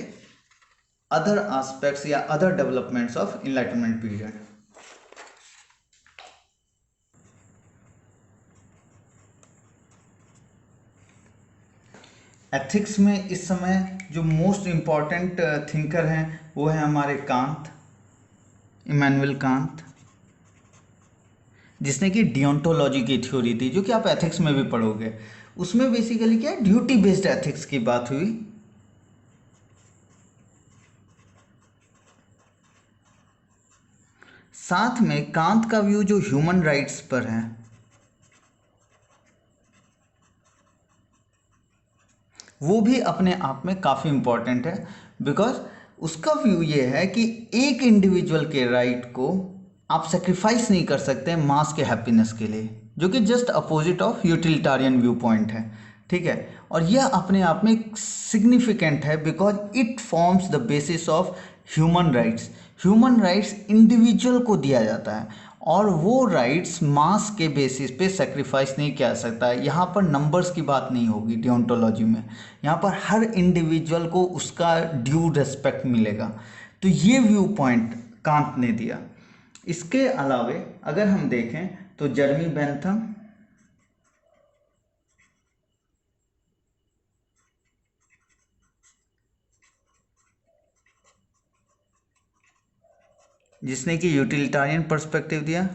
अदर एस्पेक्ट्स या other developments of enlightenment period. Ethics में इस समय जो मोस्ट इम्पॉर्टेंट थिंकर हैं वो है हमारे कांत, इमैनुअल कांत, जिसने कि डियोंटोलॉजी की थ्योरी दी, जो कि आप एथिक्स में भी पढ़ोगे। उसमें बेसिकली क्या है, ड्यूटी बेस्ड एथिक्स की बात हुई। साथ में कांत का व्यू जो ह्यूमन राइट्स पर है वो भी अपने आप में काफ़ी इम्पॉर्टेंट है, बिकॉज उसका व्यू ये है कि एक इंडिविजुअल के राइट को आप सेक्रीफाइस नहीं कर सकते मास के हैप्पीनेस के लिए, जो कि just opposite of utilitarian view point है। ठीक है, और यह अपने आप में सिग्निफिकेंट है because it forms the basis of human rights. Human rights individual को दिया जाता है और वो राइट्स मास के बेसिस पे सेक्रीफाइस नहीं किया सकता है। यहाँ पर नंबर्स की बात नहीं होगी डियोंटोलॉजी में, यहाँ पर हर इंडिविजुअल को उसका ड्यू रिस्पेक्ट मिलेगा। तो ये व्यू पॉइंट कांत ने दिया। इसके अलावे अगर हम देखें तो जर्मी बेंथम, जिसने कि यूटिलिटारियन पर्सपेक्टिव दिया,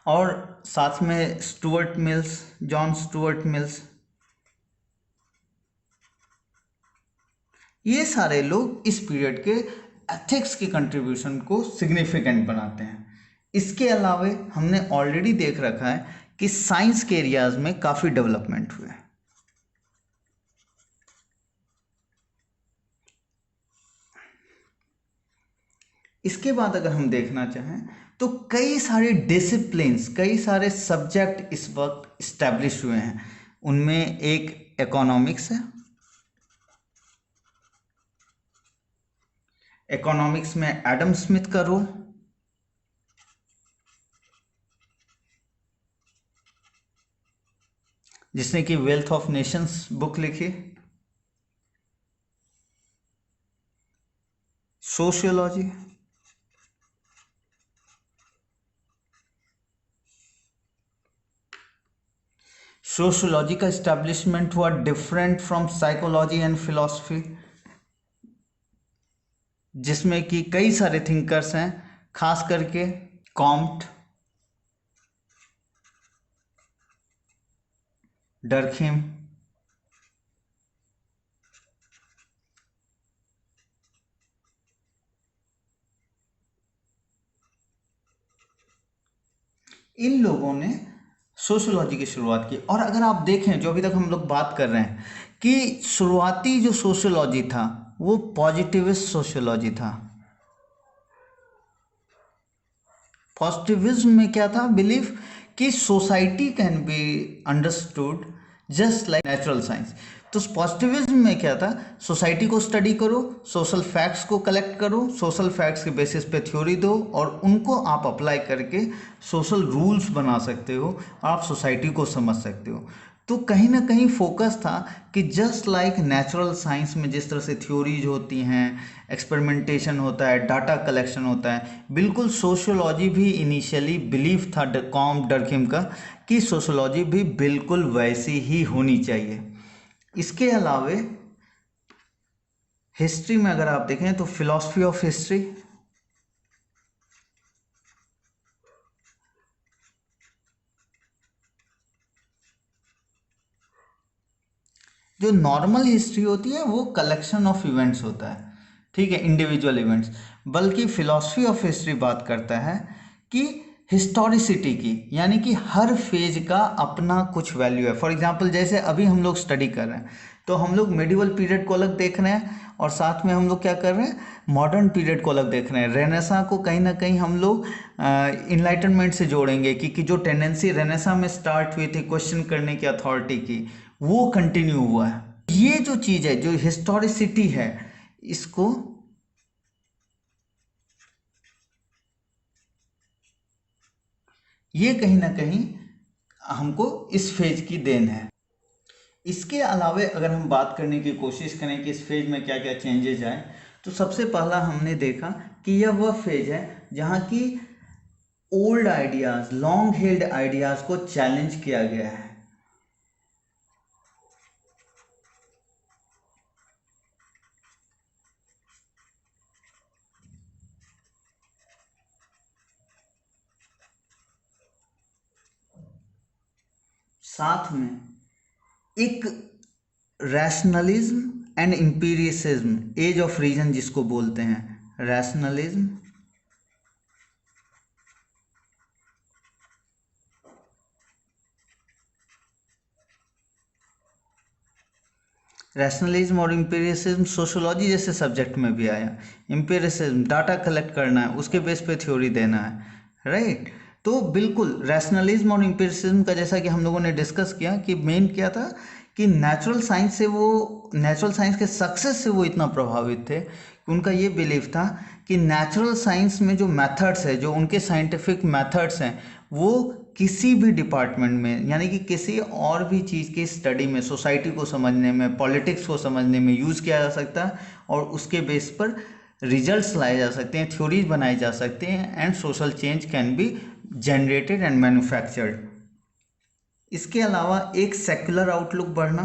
और साथ में Stuart mills, John Stuart mills, ये सारे लोग इस पीरियड के एथिक्स के कंट्रीब्यूशन को सिग्निफिकेंट बनाते हैं। इसके अलावे हमने ऑलरेडी देख रखा है कि साइंस के एरियाज में काफ़ी डेवलपमेंट हुए। इसके बाद अगर हम देखना चाहें तो कई सारे डिसिप्लिन्स, कई सारे सब्जेक्ट इस वक्त इस्टेब्लिश हुए हैं। उनमें एक इकोनॉमिक्स है। इकोनॉमिक्स में एडम स्मिथ का रोल, जिसने कि वेल्थ ऑफ नेशंस बुक लिखी। सोशियोलॉजी, सोशियोलॉजी का इस्टेब्लिशमेंट हुआ different from psychology and philosophy, जिसमें कि कई सारे थिंकर्स हैं, खास करके कॉम्ट, डर्खिम, इन लोगों ने सोशियोलॉजी की शुरुआत की। और अगर आप देखें जो अभी तक हम लोग बात कर रहे हैं कि शुरुआती जो सोशियोलॉजी था वो पॉजिटिविस्ट सोशियोलॉजी था। पॉजिटिविज्म में क्या था? बिलीफ कि society can be understood just like natural science. तो पॉजिटिविज्म में क्या था, सोसाइटी को स्टडी करो, सोशल फैक्ट्स को कलेक्ट करो, सोशल फैक्ट्स के बेसिस पे थ्योरी दो और उनको आप अप्लाई करके सोशल रूल्स बना सकते हो, आप सोसाइटी को समझ सकते हो। तो कहीं ना कहीं फोकस था कि जस्ट लाइक नेचुरल साइंस में जिस तरह से थ्योरीज होती हैं, एक्सपेरिमेंटेशन होता है, डाटा कलेक्शन होता है, बिल्कुल सोशियोलॉजी भी इनिशियली बिलीव था कॉम डर्किम का कि सोशियोलॉजी भी बिल्कुल वैसी ही होनी चाहिए। इसके अलावे हिस्ट्री में अगर आप देखें तो फिलॉसफी ऑफ हिस्ट्री, जो नॉर्मल हिस्ट्री होती है वो कलेक्शन ऑफ इवेंट्स होता है, ठीक है, इंडिविजुअल इवेंट्स, बल्कि फिलॉसफी ऑफ हिस्ट्री बात करता है कि हिस्टोरिसिटी की, यानी कि हर फेज का अपना कुछ वैल्यू है। फॉर एग्जांपल जैसे अभी हम लोग स्टडी कर रहे हैं तो हम लोग मेडिवल पीरियड को अलग देख रहे हैं और साथ में हम लोग क्या कर रहे हैं, मॉडर्न पीरियड को अलग देख रहे हैं। रेनेसा को कहीं ना कहीं हम लोग इनलाइटनमेंट से जोड़ेंगे कि जो टेंडेंसी रेनेसा में स्टार्ट हुई थी क्वेश्चन करने की अथॉरिटी की, वो कंटिन्यू हुआ है। ये जो चीज़ है, जो हिस्टोरिसिटी है, इसको ये कहीं ना कहीं हमको इस फेज की देन है। इसके अलावे अगर हम बात करने की कोशिश करें कि इस फेज में क्या क्या चेंजेज आए, तो सबसे पहला हमने देखा कि यह वह फेज है जहाँ की old ideas, long held ideas को चैलेंज किया गया है। साथ में एक rationalism and empiricism, age of reason जिसको बोलते हैं, रैशनलिज्म रैशनलिज्म और एम्पिरिसिज्म सोशियोलॉजी जैसे सब्जेक्ट में भी आया। एम्पिरिसिज्म डाटा कलेक्ट करना है, उसके बेस पे थ्योरी देना है, राइट। तो बिल्कुल रैशनलिज्म और एम्पिरिसिज्म का जैसा कि हम लोगों ने डिस्कस किया कि मेन क्या था कि नेचुरल साइंस के सक्सेस से वो इतना प्रभावित थे कि उनका ये बिलीफ था कि नेचुरल साइंस में जो मेथड्स है, जो उनके साइंटिफिक मेथड्स हैं, वो किसी भी डिपार्टमेंट में, यानी कि किसी और भी चीज़ की स्टडी में, सोसाइटी को समझने में, पॉलिटिक्स को समझने में यूज़ किया जा सकता है और उसके बेस पर रिजल्ट्स लाए जा सकते हैं, थ्योरीज बनाई जा सकते हैं and social change can be generated and manufactured. इसके अलावा एक सेक्युलर आउटलुक बढ़ना,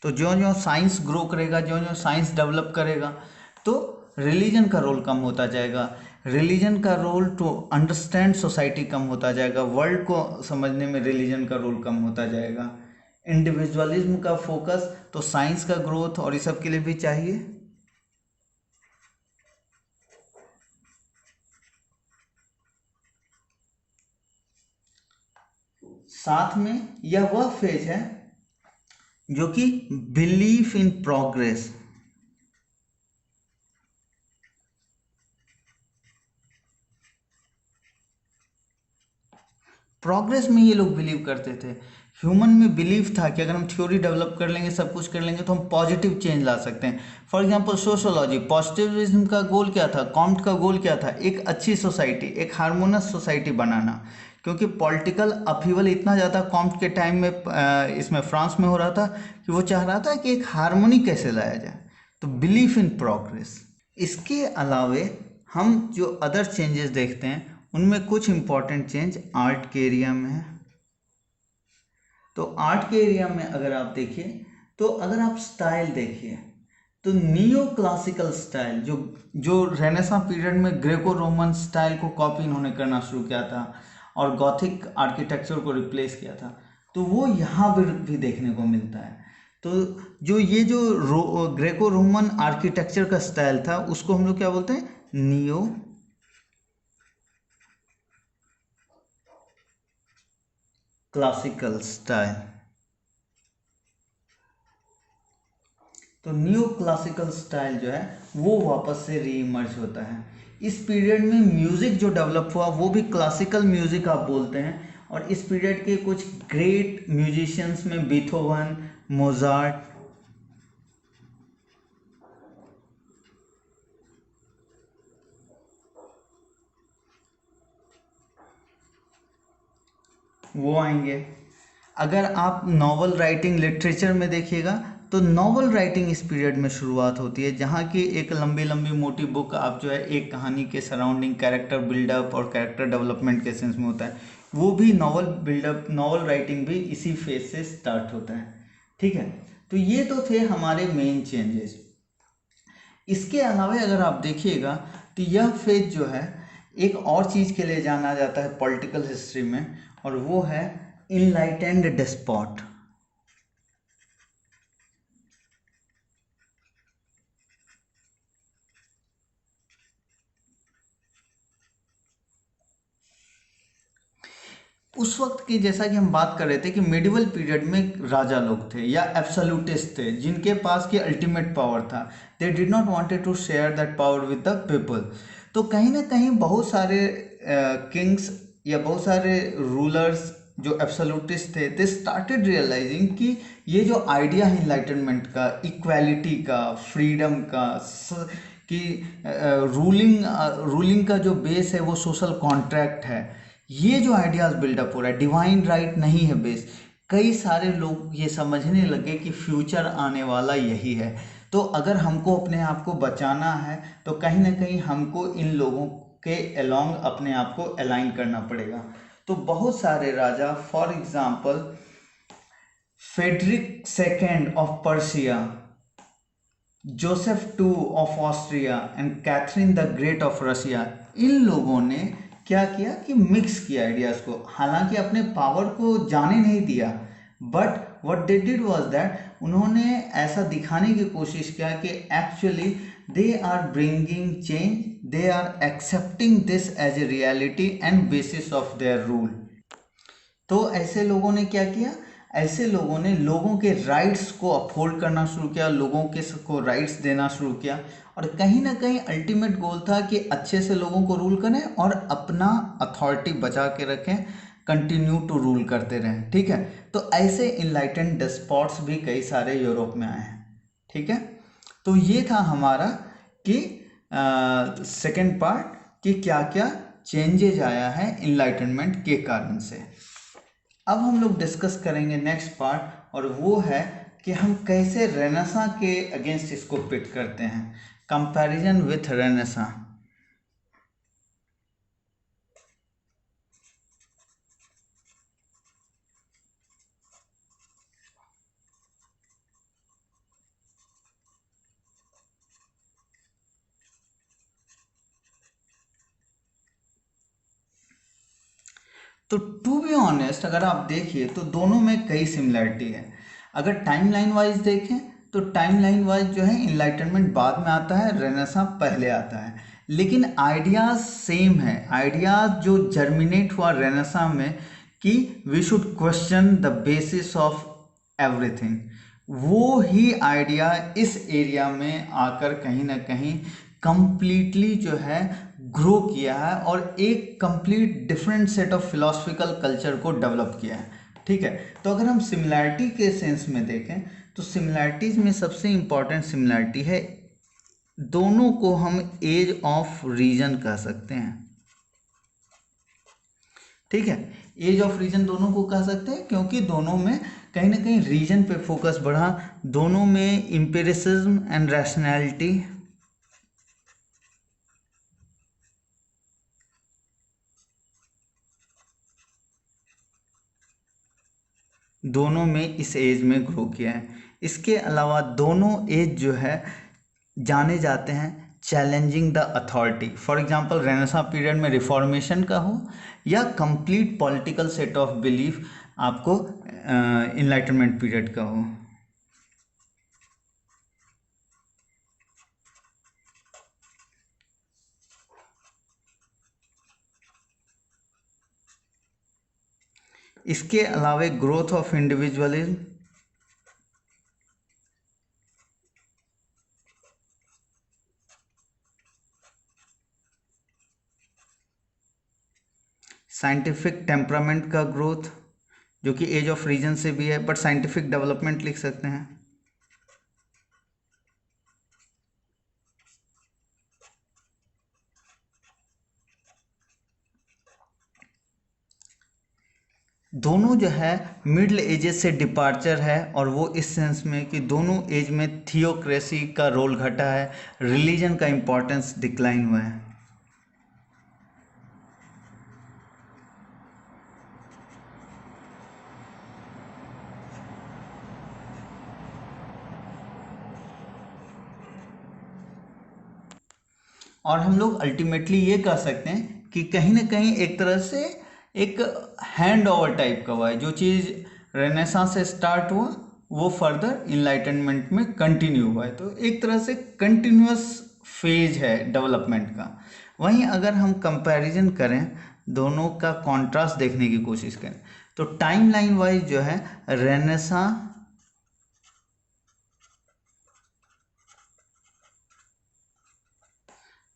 तो ज्यों ज्यों साइंस ग्रो करेगा, ज्यों ज्यों साइंस डेवलप करेगा, तो रिलीजन का रोल कम होता जाएगा, रिलीजन का रोल टू अंडरस्टैंड सोसाइटी कम होता जाएगा, वर्ल्ड को समझने में रिलीजन का रोल कम होता जाएगा। इंडिविजुअलिज्म का फोकस तो साइंस का ग्रोथ और इस सब के लिए भी चाहिए। साथ में यह वह फेज है जो कि बिलीफ इन प्रोग्रेस, प्रोग्रेस में ये लोग बिलीव करते थे। ह्यूमन में बिलीव था कि अगर हम थ्योरी डेवलप कर लेंगे, सब कुछ कर लेंगे, तो हम पॉजिटिव चेंज ला सकते हैं। फॉर एग्जांपल सोशियोलॉजी, पॉजिटिविज्म का गोल क्या था, कॉम्ट का गोल क्या था, एक अच्छी सोसाइटी, एक हार्मोनियस सोसाइटी बनाना, क्योंकि पॉलिटिकल अपहीवल इतना ज़्यादा कॉम्ट के टाइम में इसमें फ्रांस में हो रहा था कि वो चाह रहा था कि एक हार्मोनी कैसे लाया जाए, तो बिलीफ इन प्रोग्रेस। इसके अलावे हम जो अदर चेंजेस देखते हैं उनमें कुछ इंपॉर्टेंट चेंज आर्ट के एरिया में है। तो आर्ट के एरिया में अगर आप देखिए, तो अगर आप स्टाइल देखिए तो नियो क्लासिकल स्टाइल, जो रेनेसां पीरियड में ग्रेको रोमन स्टाइल को कॉपी इन्होंने करना शुरू किया था और गॉथिक आर्किटेक्चर को रिप्लेस किया था, तो वो यहाँ पर भी देखने को मिलता है। तो जो ग्रेको रोमन आर्किटेक्चर का स्टाइल था उसको हम लोग क्या बोलते हैं, नियो क्लासिकल स्टाइल। तो न्यू क्लासिकल स्टाइल जो है वो वापस से रीइमर्ज होता है। इस पीरियड में म्यूज़िक जो डेवलप हुआ वो भी क्लासिकल म्यूज़िक आप बोलते हैं, और इस पीरियड के कुछ ग्रेट म्यूजिशियंस में बीथोवन, मोजार्ट, वो आएंगे। अगर आप नॉवल राइटिंग लिटरेचर में देखिएगा तो नॉवल राइटिंग इस पीरियड में शुरुआत होती है, जहाँ की एक लंबी लंबी मोटी बुक आप जो है एक कहानी के सराउंडिंग कैरेक्टर बिल्डअप और कैरेक्टर डेवलपमेंट के सेंस में होता है, वो भी नॉवल बिल्डअप, नॉवल राइटिंग भी इसी फेज से स्टार्ट होता है। ठीक है, तो ये तो थे हमारे मेन चेंजेस। इसके अलावा अगर आप देखिएगा तो यह फेज जो है एक और चीज़ के लिए जाना जाता है पॉलिटिकल हिस्ट्री में, और वो है इनलाइटेंड डेस्पॉट। उस वक्त की, जैसा कि हम बात कर रहे थे कि मिडिवल पीरियड में राजा लोग थे या एब्सोल्यूटिस्ट थे जिनके पास की अल्टीमेट पावर था। They did not wanted to share that power with the people. तो कहीं ना कहीं बहुत सारे किंग्स या बहुत सारे रूलर्स जो एब्सोल्यूटिस्ट थे, दे स्टार्टेड रियलाइजिंग कि ये जो आइडिया है इनलाइटनमेंट का, इक्वालिटी का, फ्रीडम का, कि रूलिंग का जो बेस है वो सोशल कॉन्ट्रैक्ट है, ये जो आइडियाज बिल्डअप हो रहा है, डिवाइन राइट नहीं है बेस। कई सारे लोग ये समझने लगे कि फ्यूचर आने वाला यही है, तो अगर हमको अपने आप को बचाना है तो कहीं ना कहीं हमको इन लोगों के अलोंग अपने आप को अलाइन करना पड़ेगा। तो बहुत सारे राजा, for example Frederick second of Persia, Joseph two of Austria and Catherine the great of Russia, इन लोगों ने क्या किया कि मिक्स किया आइडियाज को। हालांकि अपने पावर को जाने नहीं दिया, but what they did was that उन्होंने ऐसा दिखाने की कोशिश किया कि actually they are bringing change, they are accepting this as a reality and basis of their rule. तो ऐसे लोगों ने क्या किया, ऐसे लोगों ने लोगों के राइट्स को अपहोल्ड करना शुरू किया, लोगों के को राइट्स देना शुरू किया, और कहीं ना कहीं अल्टीमेट गोल था कि अच्छे से लोगों को रूल करें और अपना अथॉरिटी बचा के रखें, कंटिन्यू टू रूल करते रहें। ठीक है, तो ऐसे इनलाइटेंड डेस्पॉट्स भी कई सारे यूरोप में आए हैं। ठीक है, तो ये था हमारा कि सेकेंड पार्ट कि क्या क्या चेंजेज आया है इनलाइटनमेंट के कारण से। अब हम लोग डिस्कस करेंगे नेक्स्ट पार्ट, और वो है कि हम कैसे रेनेसां के अगेंस्ट इसको पिट करते हैं, कंपैरिजन विथ रेनेसां। तो टू बी ऑनेस्ट अगर आप देखिए तो दोनों में कई सिमिलरिटी है। अगर टाइमलाइन वाइज देखें तो टाइमलाइन वाइज जो है इनलाइटनमेंट बाद में आता है, रेनेसां पहले आता है, लेकिन आइडियाज सेम है। आइडियाज जो जर्मिनेट हुआ रेनेसां में कि we should question the basis of everything, वो ही आइडिया इस एरिया में आकर कहीं ना कहीं कंप्लीटली जो है ग्रो किया है और एक complete different set of philosophical culture को डेवलप किया है। ठीक है, तो अगर हम सिमिलैरिटी के सेंस में देखें तो सिमिलैरिटीज में सबसे इंपॉर्टेंट सिमिलैरिटी है, दोनों को हम एज ऑफ रीजन कह सकते हैं। ठीक है, एज ऑफ रीजन दोनों को कह सकते हैं क्योंकि दोनों में कहीं ना कहीं रीजन पे फोकस बढ़ा, दोनों में इंपेरिसिज्म एंड रैशनैलिटी, दोनों में इस एज में ग्रो किया है। इसके अलावा दोनों एज जो है जाने जाते हैं challenging the authority. For example renaissance period में रिफॉर्मेशन का हो या complete political set of belief आपको इनलाइटनमेंट पीरियड का हो। इसके अलावा growth of individualism, scientific temperament का ग्रोथ, जो कि एज ऑफ रीजन से भी है, बट साइंटिफिक डेवलपमेंट लिख सकते हैं। दोनों जो है मिडिल एजेस से डिपार्चर है, और वो इस सेंस में कि दोनों एज में थियोक्रेसी का रोल घटा है, रिलीजन का इम्पोर्टेंस डिक्लाइन हुआ है। और हम लोग अल्टीमेटली ये कह सकते हैं कि कहीं ना कहीं एक तरह से एक हैंड ओवर टाइप का हुआ है। जो चीज़ रेनेसां से स्टार्ट हुआ वो फर्दर इनलाइटनमेंट में कंटिन्यू हुआ है। तो एक तरह से कंटिन्यूअस फेज है डेवलपमेंट का। वहीं अगर हम कंपैरिजन करें, दोनों का कॉन्ट्रास्ट देखने की कोशिश करें, तो टाइम लाइन वाइज जो है रेनेसां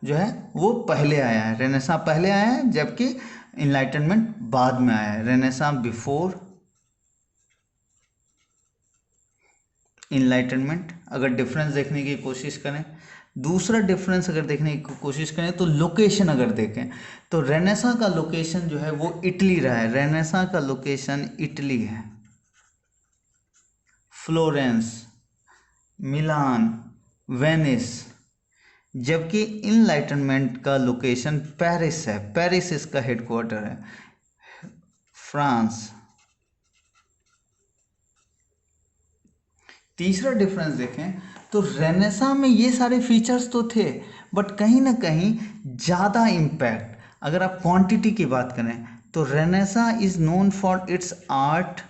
जो है वो पहले आया है, रेनेसां पहले आया है, जबकि इनलाइटनमेंट बाद में आया है। Renaissance before enlightenment. अगर डिफरेंस देखने की कोशिश करें, दूसरा डिफरेंस अगर देखने की कोशिश करें तो लोकेशन अगर देखें तो रेनेसां का लोकेशन जो है वो इटली रहा है। रेनेसां का लोकेशन इटली है, फ्लोरेंस, मिलान, वेनिस, जबकि इनलाइटनमेंट का लोकेशन पेरिस है। पेरिस इसका हेडक्वार्टर है, फ्रांस। तीसरा डिफरेंस देखें तो रेनेसां में ये सारे फीचर्स तो थे, बट कहीं ना कहीं ज़्यादा इम्पैक्ट, अगर आप क्वांटिटी की बात करें तो renaissance is known for its art,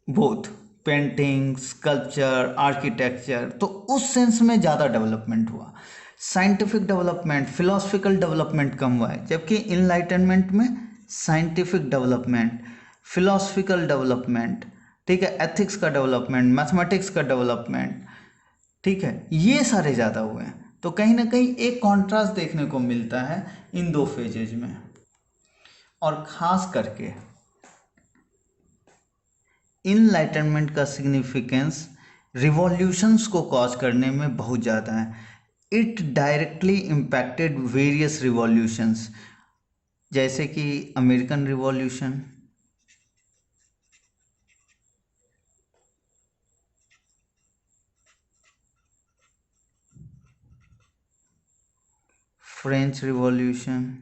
both painting, sculpture, architecture. तो उस सेंस में ज़्यादा डेवलपमेंट हुआ। साइंटिफिक डेवलपमेंट, फिलोसफिकल डेवलपमेंट कम हुआ है, जबकि इनलाइटनमेंट में साइंटिफिक डेवलपमेंट, फिलोसफिकल डेवलपमेंट, ठीक है, एथिक्स का डेवलपमेंट, मैथमेटिक्स का डेवलपमेंट, ठीक है, ये सारे ज़्यादा हुए हैं। तो कहीं ना कहीं एक कॉन्ट्रास्ट देखने को मिलता है इन दो फेजेज में। और ख़ास करके इनलाइटनमेंट का सिग्निफिकेंस रिवॉल्यूशंस को कॉज करने में बहुत ज़्यादा है। It directly impacted various revolutions, जैसे कि अमेरिकन रिवॉल्यूशन, फ्रेंच रिवॉल्यूशन,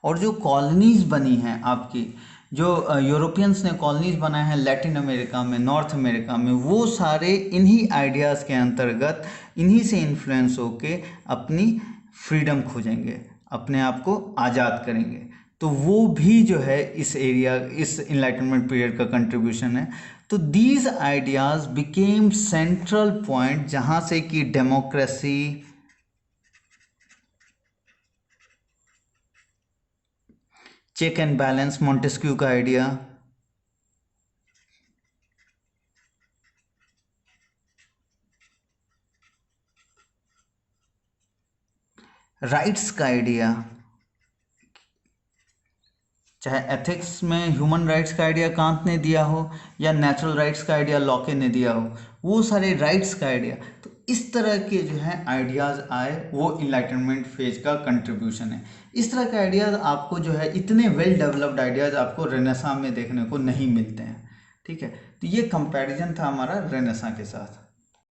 और जो कॉलोनीज बनी हैं आपकी, जो यूरोपियंस ने कॉलोनीज बनाए हैं लैटिन अमेरिका में, नॉर्थ अमेरिका में, वो सारे इन्हीं आइडियाज़ के अंतर्गत, इन्हीं से इन्फ्लुएंस होके अपनी फ्रीडम खोजेंगे, अपने आप को आज़ाद करेंगे। तो वो भी जो है इस एरिया, इस इनलाइटनमेंट पीरियड का कंट्रीब्यूशन है। तो these ideas became central point, जहाँ से कि democracy, check and balance, Montesquieu का आइडिया, राइट्स का आइडिया, चाहे एथिक्स में ह्यूमन राइट्स का आइडिया कांट ने दिया हो या नेचुरल राइट्स का आइडिया लॉके ने दिया हो, वो सारे राइट्स का आइडिया। तो इस तरह के जो है आइडियाज़ आए, वो इनलाइटनमेंट फेज का कंट्रीब्यूशन है। इस तरह के आइडियाज़ आपको जो है, इतने वेल डेवलप्ड आइडियाज़ आपको रेनेसां में देखने को नहीं मिलते हैं। ठीक है, तो ये कंपैरिजन था हमारा रेनेसां के साथ।